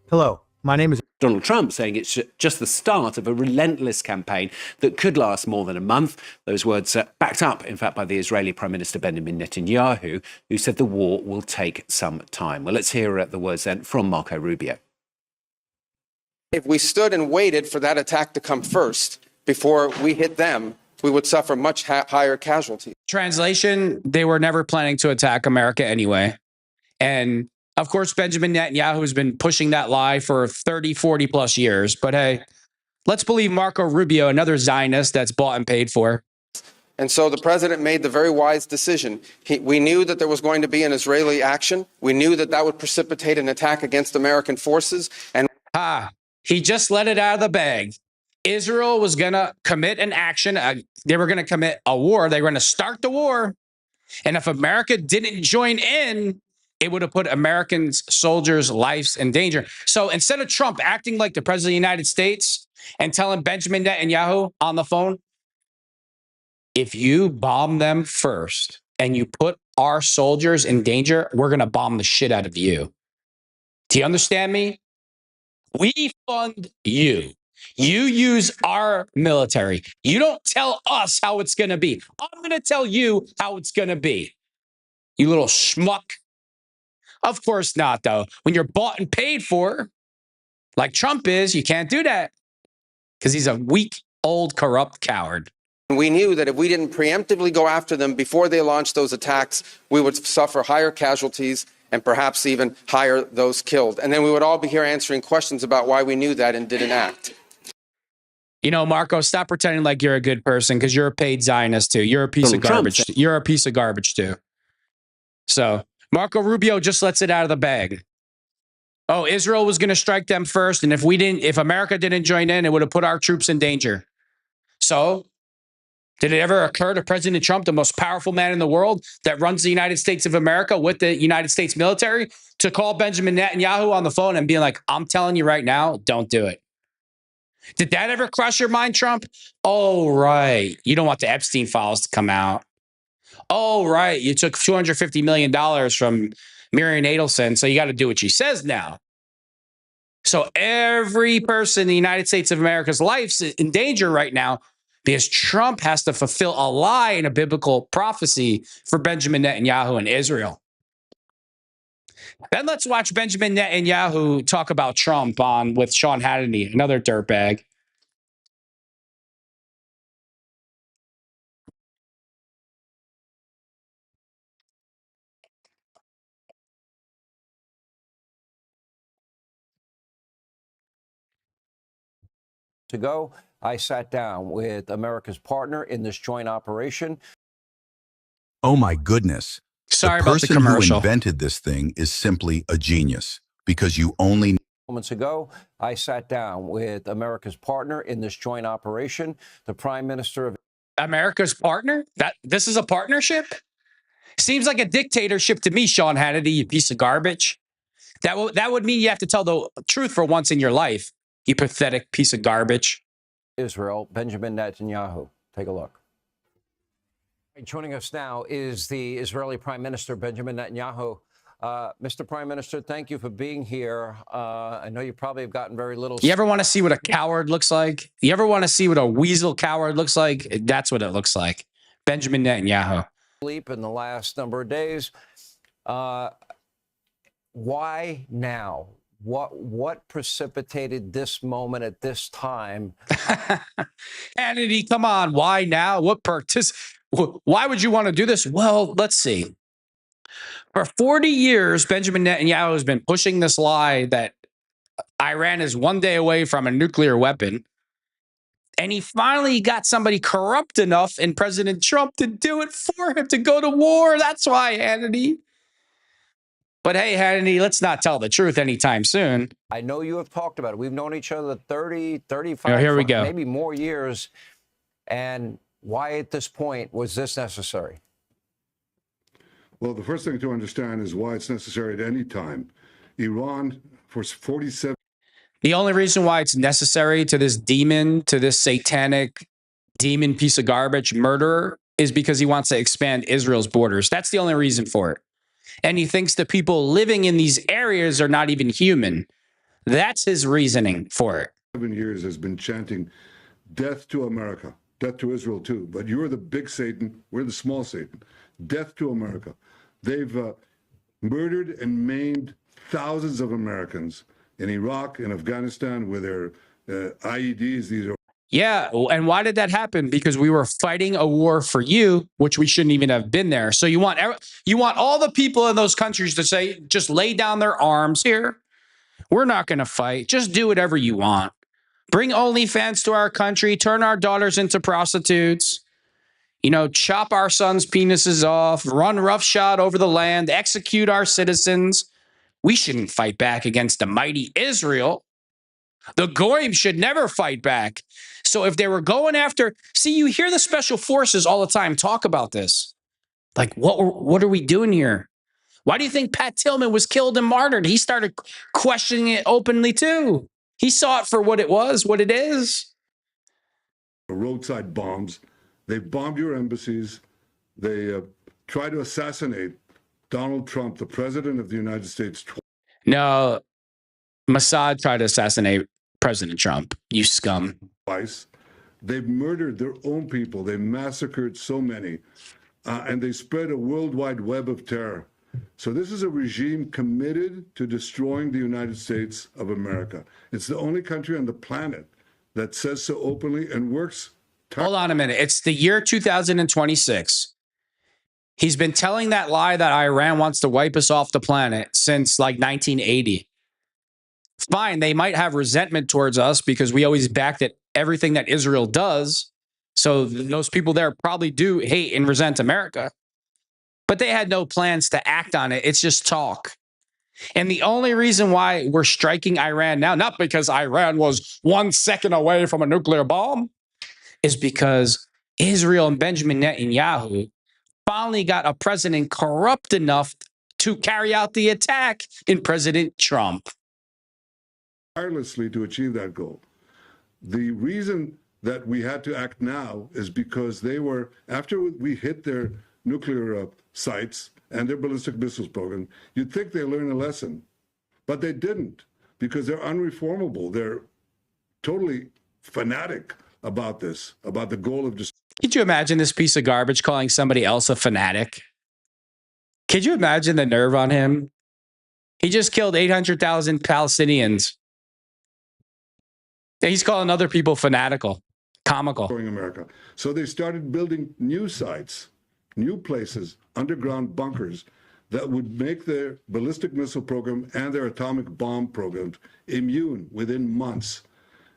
Hello, my name is Donald Trump saying it's just the start of a relentless campaign that could last more than a month. Those words backed up, in fact, by the Israeli Prime Minister Benjamin Netanyahu, who said the war will take some time. Well, let's hear the words then from Marco Rubio. If we stood and waited for that attack to come first before we hit them, we would suffer much higher casualties. Translation, they were never planning to attack America anyway. And of course, Benjamin Netanyahu has been pushing that lie for 30, 40 plus years. But hey, let's believe Marco Rubio, another Zionist that's bought and paid for. And so the president made the very wise decision. We knew that there was going to be an Israeli action. We knew that that would precipitate an attack against American forces. And he just let it out of the bag. Israel was going to commit an action. They were going to commit a war. They were going to start the war. And if America didn't join in, it would have put Americans, soldiers' lives in danger. So instead of Trump acting like the president of the United States and telling Benjamin Netanyahu on the phone, if you bomb them first and you put our soldiers in danger, we're going to bomb the shit out of you. Do you understand me? We fund you. You use our military. You don't tell us how it's going to be. I'm going to tell you how it's going to be. You little schmuck. Of course not, though. When you're bought and paid for, like Trump is, you can't do that because he's a weak, old, corrupt coward. we knew that if we didn't preemptively go after them before they launched those attacks, we would suffer higher casualties and perhaps even higher those killed. And then we would all be here answering questions about why we knew that and didn't act. You know, Marco, stop pretending like you're a good person because you're a paid Zionist too. You're a piece of garbage. You're a piece of garbage too. So Marco Rubio just lets it out of the bag. Oh, Israel was going to strike them first. And if America didn't join in, it would have put our troops in danger. So did it ever occur to President Trump, the most powerful man in the world that runs the United States of America with the United States military, to call Benjamin Netanyahu on the phone and be like, I'm telling you right now, don't do it? Did that ever cross your mind, Trump? Oh, right. You don't want the Epstein files to come out. Oh, right. You took $250 million from Miriam Adelson, so you got to do what she says now. So every person in the United States of America's life's in danger right now because Trump has to fulfill a lie in a biblical prophecy for Benjamin Netanyahu and Israel. Then let's watch Benjamin Netanyahu talk about Trump with Sean Hannity, another dirtbag. Ago, I sat down with America's partner in this joint operation. Oh my goodness. Sorry the about the person commercial. who invented this thing is simply a genius because you only. Moments ago, I sat down with America's partner in this joint operation, the Prime Minister of America's partner? This is a partnership? Seems like a dictatorship to me, Sean Hannity, you piece of garbage. That would mean you have to tell the truth for once in your life, you pathetic piece of garbage. Israel, Benjamin Netanyahu. Take a look. Joining us now is the Israeli Prime Minister, Benjamin Netanyahu. Mr. Prime Minister, thank you for being here. I know you probably have gotten very little. You ever want to see what a coward looks like? You ever want to see what a weasel coward looks like? That's what it looks like. Benjamin Netanyahu. Sleep in the last number of days. Why now? What precipitated this moment at this time? Hannity, come on. Why now? Why would you want to do this? Well, let's see. For 40 years, Benjamin Netanyahu has been pushing this lie that Iran is one day away from a nuclear weapon. And he finally got somebody corrupt enough in President Trump to do it for him, to go to war. That's why, Hannity. But hey, Hannity, let's not tell the truth anytime soon. I know you have talked about it. We've known each other 30, 35, here we go. Maybe more years. And why at this point was this necessary? Well, the first thing to understand is why it's necessary at any time. Iran, for 47... The only reason why it's necessary to this demon, to this satanic demon piece of garbage murderer, is because he wants to expand Israel's borders. That's the only reason for it. And he thinks the people living in these areas are not even human. That's his reasoning for it. 7 years has been chanting death to America, death to Israel too. But you're the big Satan, we're the small Satan. Death to America. They've murdered and maimed thousands of Americans in Iraq and Afghanistan with their IEDs. These are... Yeah, and why did that happen? Because we were fighting a war for you, which we shouldn't even have been there. So you want all the people in those countries to say, just lay down their arms here. We're not going to fight. Just do whatever you want. Bring OnlyFans to our country. Turn our daughters into prostitutes. You know, chop our sons' penises off. Run roughshod over the land. Execute our citizens. We shouldn't fight back against the mighty Israel. The Goyim should never fight back. So if they were going after, see, you hear the special forces all the time talk about this. Like, what are we doing here? Why do you think Pat Tillman was killed and martyred? He started questioning it openly too. He saw it for what it was, what it is. Roadside bombs. They bombed your embassies. They tried to assassinate Donald Trump, the president of the United States. No, Mossad tried to assassinate President Trump. You scum. Twice. They've murdered their own people. They massacred so many. And they spread a worldwide web of terror. So this is a regime committed to destroying the United States of America. It's the only country on the planet that says so openly and works. Hold on a minute. It's the year 2026. He's been telling that lie that Iran wants to wipe us off the planet since like 1980. Fine, they might have resentment towards us because we always backed at everything that Israel does. So those people there probably do hate and resent America. But they had no plans to act on it. It's just talk. And the only reason why we're striking Iran now, not because Iran was 1 second away from a nuclear bomb, is because Israel and Benjamin Netanyahu finally got a president corrupt enough to carry out the attack in President Trump. Tirelessly to achieve that goal. The reason that we had to act now is because they were, after we hit their nuclear sites and their ballistic missiles program, you'd think they learned a lesson, but they didn't, because they're unreformable. They're totally fanatic about this, about the goal of just. Could you imagine this piece of garbage calling somebody else a fanatic? Could you imagine the nerve on him? He just killed 800,000 Palestinians. He's calling other people fanatical, comical. America. So they started building new sites, new places, underground bunkers that would make their ballistic missile program and their atomic bomb programs immune within months.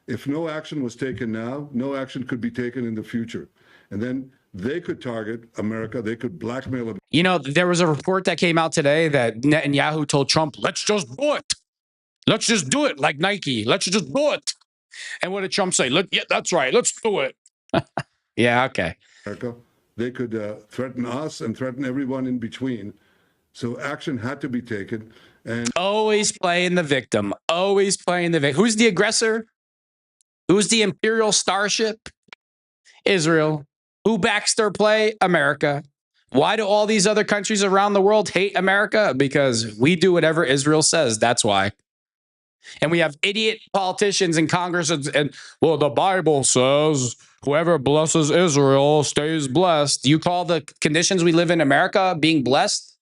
If no action was taken now, no action could be taken in the future. And then they could target America. They could blackmail them. You know, there was a report that came out today that Netanyahu told Trump, let's just do it. Let's just do it like Nike. Let's just do it. And what did Trump say? Yeah, that's right. Let's do it. Yeah, okay. America. They could threaten us and threaten everyone in between. So action had to be taken. And always playing the victim. Always playing the victim. Who's the aggressor? Who's the imperial starship? Israel. Who backs their play? America. Why do all these other countries around the world hate America? Because we do whatever Israel says. That's why. And we have idiot politicians in Congress and well, the Bible says whoever blesses Israel stays blessed. You call the conditions we live in America being blessed?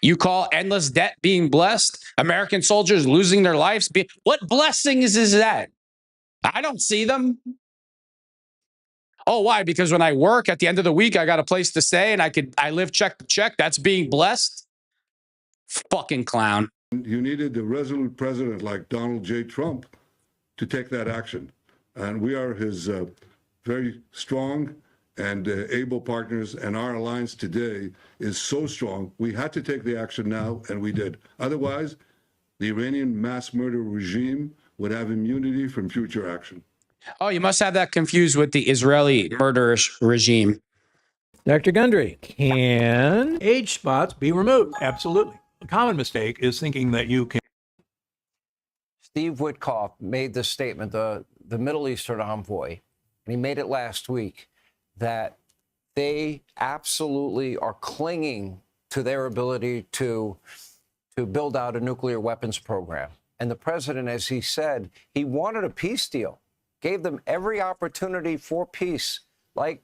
You call endless debt being blessed? American soldiers losing their lives? What blessings is that? I don't see them. Oh, why? Because when I work at the end of the week, I got a place to stay and I live check to check. That's being blessed? Fucking clown. You needed a resolute president like Donald J. Trump to take that action. And we are his very strong and able partners, and our alliance today is so strong. We had to take the action now, and we did. Otherwise, the Iranian mass murder regime would have immunity from future action. Oh, you must have that confused with the Israeli murderous regime. Dr. Gundry, can age spots be removed? Absolutely. A common mistake is thinking that you can. Steve Witkoff made this statement, the Middle Eastern envoy, and he made it last week, that they absolutely are clinging to their ability to build out a nuclear weapons program. And the president, as he said, he wanted a peace deal, gave them every opportunity for peace. Like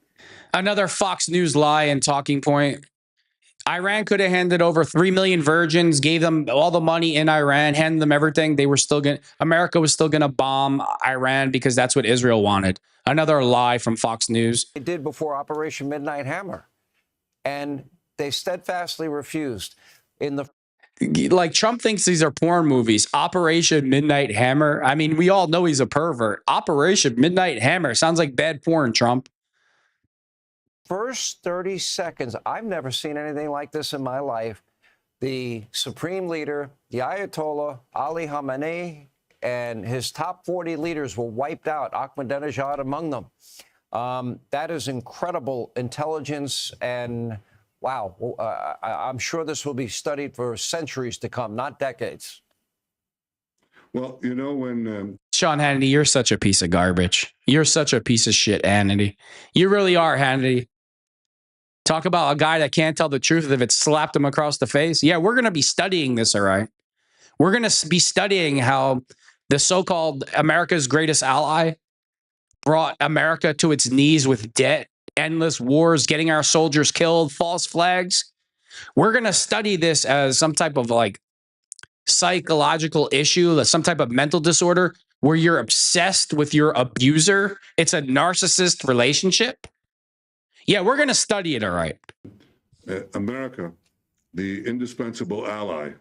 another Fox News lie and talking point. Iran could have handed over 3 million virgins, gave them all the money in Iran, handed them everything. They were still going America was still going to bomb Iran because that's what Israel wanted. Another lie from Fox News. They did before Operation Midnight Hammer. And they steadfastly refused. Like Trump thinks these are porn movies. Operation Midnight Hammer. I mean, we all know he's a pervert. Operation Midnight Hammer sounds like bad porn, Trump. First 30 seconds, I've never seen anything like this in my life. The supreme leader, the Ayatollah Ali Khamenei, and his top 40 leaders were wiped out, Ahmadinejad among them. That is incredible intelligence, and wow, I'm sure this will be studied for centuries to come, not decades. Well, you know, when Sean Hannity, you're such a piece of garbage. You're such a piece of shit, Hannity. You really are, Hannity. Talk about a guy that can't tell the truth if it slapped him across the face. Yeah, we're going to be studying this, all right? We're going to be studying how the so-called America's greatest ally brought America to its knees with debt, endless wars, getting our soldiers killed, false flags. We're going to study this as some type of like psychological issue, some type of mental disorder where you're obsessed with your abuser. It's a narcissist relationship. Yeah, we're going to study it, all right. America, the indispensable ally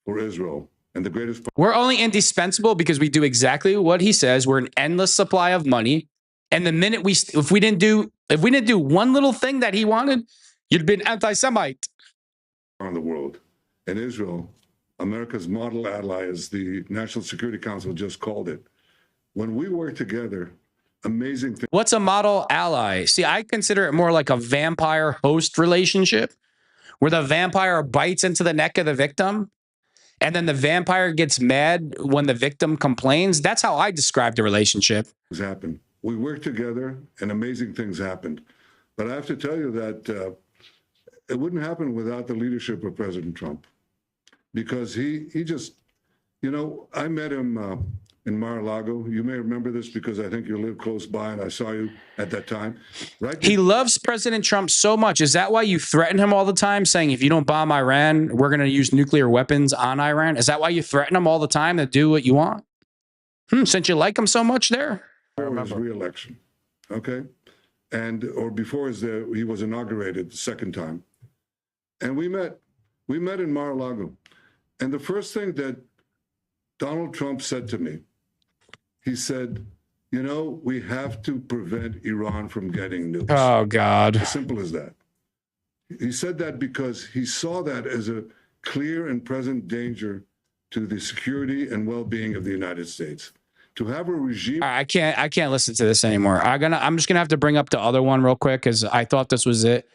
for Israel, and the greatest. We're only indispensable because we do exactly what he says. We're an endless supply of money, and the minute if we didn't do one little thing that he wanted, you'd been anti-Semite. On the world, and Israel, America's model ally, as the National Security Council just called it. When we work together, amazing thing. What's a model ally? See, I consider it more like a vampire host relationship where the vampire bites into the neck of the victim and then the vampire gets mad when the victim complains. That's how I describe the relationship. Happened. We worked together and amazing things happened. But I have to tell you that it wouldn't happen without the leadership of President Trump, because he just, you know, I met him in Mar-a-Lago. You may remember this because I think you live close by and I saw you at that time. Right? He loves President Trump so much. Is that why you threaten him all the time, saying if you don't bomb Iran, we're going to use nuclear weapons on Iran? Is that why you threaten him all the time to do what you want? Since you like him so much there? Before his re-election, okay? Or before he was inaugurated the second time. And we met in Mar-a-Lago. And the first thing that Donald Trump said to me, he said, you know, we have to prevent Iran from getting nukes. Oh, God. As simple as that. He said that because he saw that as a clear and present danger to the security and well-being of the United States. To have a regime. I can't listen to this anymore. I'm just gonna have to bring up the other one real quick because I thought this was it.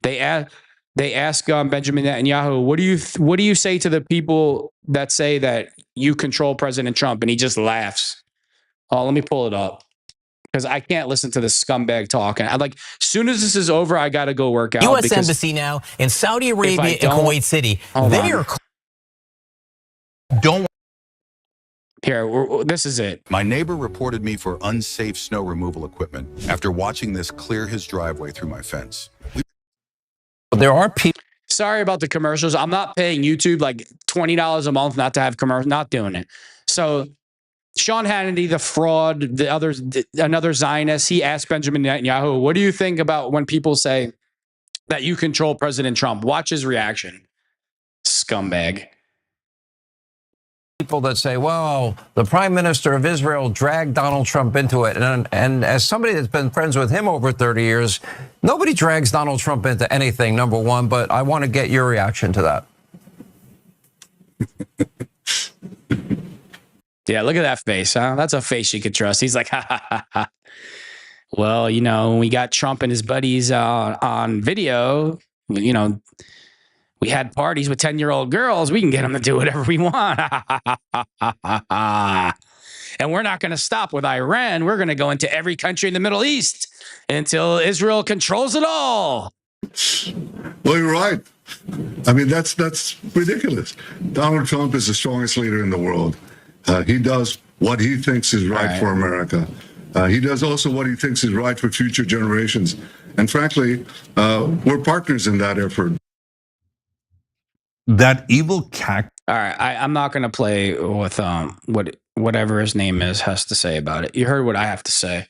They ask Benjamin Netanyahu, what do you say to the people that say that you control President Trump? And he just laughs. Oh, let me pull it up because I can't listen to this scumbag talk. And as soon as this is over, I got to go work out. U.S. Embassy now in Saudi Arabia and Kuwait City. They are. Don't. Here, this is it. My neighbor reported me for unsafe snow removal equipment after watching this clear his driveway through my fence. There are people. Sorry about the commercials. I'm not paying YouTube like $20 a month not to have commercials. Not doing it. So Sean Hannity, the fraud, another Zionist, he asked Benjamin Netanyahu, what do you think about when people say that you control President Trump? Watch his reaction. Scumbag. people that say, well, the prime minister of Israel dragged Donald Trump into it. And as somebody that's been friends with him over 30 years, nobody drags Donald Trump into anything, number one. But I want to get your reaction to that. Yeah, look at that face, huh? That's a face you could trust. He's like, ha, ha, ha, ha. Well, you know, we got Trump and his buddies on video. You know, we had parties with 10-year-old girls. We can get them to do whatever we want. And we're not going to stop with Iran. We're going to go into every country in the Middle East until Israel controls it all. Well, you're right. I mean, that's ridiculous. Donald Trump is the strongest leader in the world. He does what he thinks is right for America. He does also what he thinks is right for future generations. And frankly, we're partners in that effort. That evil cack. All right, I'm not going to play with whatever his name has to say about it. You heard what I have to say.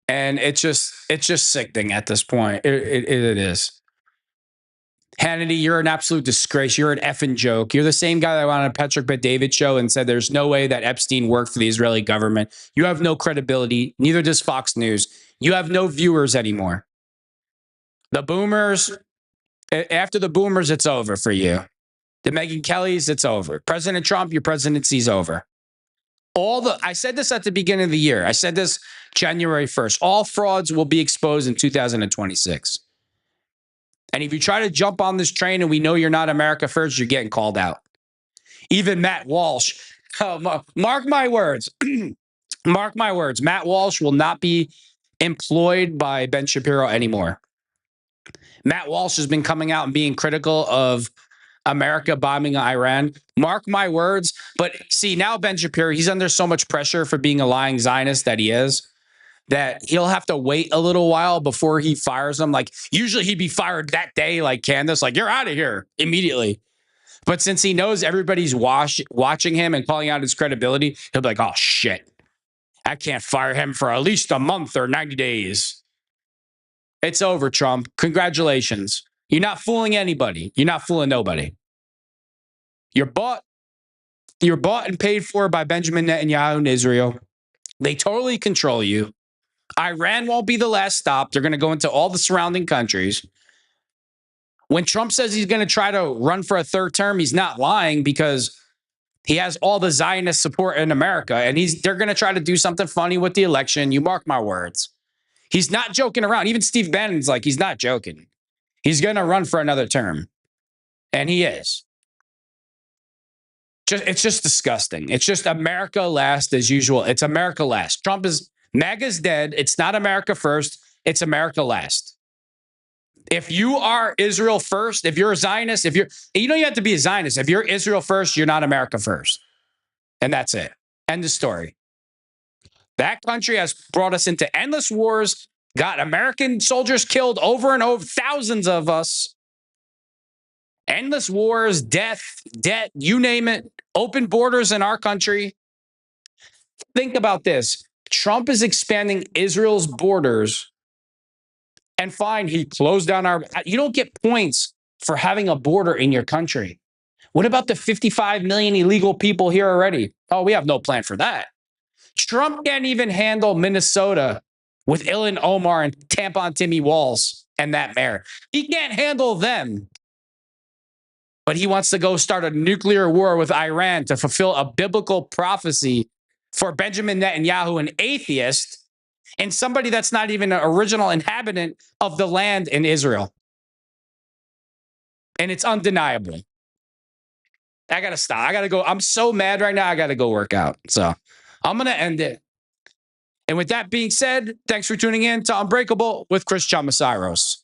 And it's just sickening at this point. It is. Hannity, you're an absolute disgrace. You're an effing joke. You're the same guy that went on a Patrick Bet-David show and said there's no way that Epstein worked for the Israeli government. You have no credibility. Neither does Fox News. You have no viewers anymore. The boomers, after the boomers, it's over for you. The Megyn Kellys, it's over. President Trump, your presidency's over. I said this at the beginning of the year. I said this January 1st. All frauds will be exposed in 2026. And if you try to jump on this train and we know you're not America first, you're getting called out. Even Matt Walsh, mark my words, mark my words, Matt Walsh will not be employed by Ben Shapiro anymore. Matt Walsh has been coming out and being critical of America bombing Iran. Mark my words. But see, now Ben Shapiro, he's under so much pressure for being a lying Zionist that he is, that he'll have to wait a little while before he fires him. Like, usually he'd be fired that day, like Candace, like, you're out of here immediately. But since he knows everybody's watching him and calling out his credibility, he'll be like, oh, shit. I can't fire him for at least a month or 90 days. It's over, Trump. Congratulations. You're not fooling anybody. You're not fooling nobody. You're bought and paid for by Benjamin Netanyahu in Israel. They totally control you. Iran won't be the last stop. They're going to go into all the surrounding countries. When Trump says he's going to try to run for a third term, he's not lying, because he has all the Zionist support in America, and they're going to try to do something funny with the election. You mark my words. He's not joking around. Even Steve Bannon's like, he's not joking. He's going to run for another term. And he is. It's just disgusting. It's just America last as usual. It's America last. MAGA's dead. It's not America first. It's America last. If you are Israel first, if you're a Zionist, you don't have to be a Zionist. If you're Israel first, you're not America first. And that's it. End of story. That country has brought us into endless wars, got American soldiers killed over and over, thousands of us. Endless wars, death, debt, you name it. Open borders in our country. Think about this. Trump is expanding Israel's borders, and fine, he closed down you don't get points for having a border in your country. What about the 55 million illegal people here already? Oh, we have no plan for that. Trump can't even handle Minnesota with Ilhan Omar and Tampon Timmy Walls and that mayor. He can't handle them. But he wants to go start a nuclear war with Iran to fulfill a biblical prophecy for Benjamin Netanyahu, an atheist, and somebody that's not even an original inhabitant of the land in Israel. And it's undeniable. I got to stop. I got to go. I'm so mad right now. I got to go work out. So I'm going to end it. And with that being said, thanks for tuning in to Unbreakable with Chris Chamasiros.